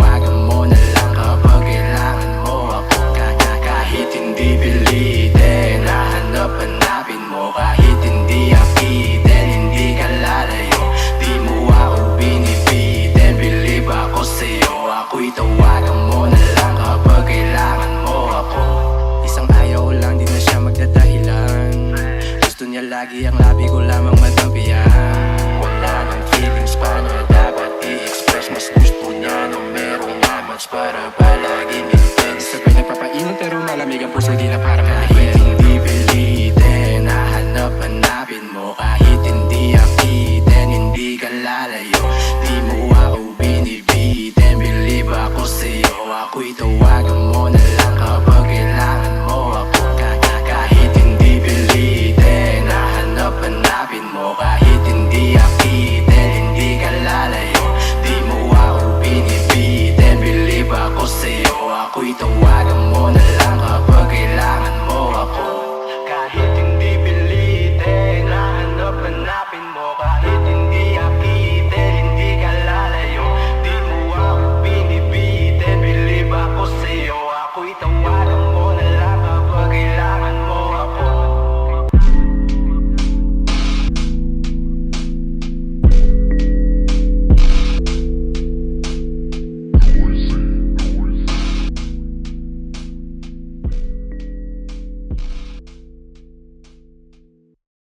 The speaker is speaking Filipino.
Tawagan mo na lang kapag kailangan mo ako. Kahit hindi pilitin, hanapin mo. Kahit hindi akitin, hindi ka lalayo. Di mo ako binibitin, believe ako sa'yo. Ako'y tawagan mo na lang kapag kailangan mo ako. Isang ayaw lang, di na siya magdadahilan. Gusto niya lagi ang labi ko lamang madampihan. Wala nang feelings pa na dapat i-express. Mas gusto niya na merong damage para palaging intense. Sabay nagpapainom pero malamig ang puso, di na para kahit hindi pilitin, hanapin mo. Kahit hindi akitin, hindi ka lalayo. Di mo ako binibitin, believe ako sa'yo. Ako'y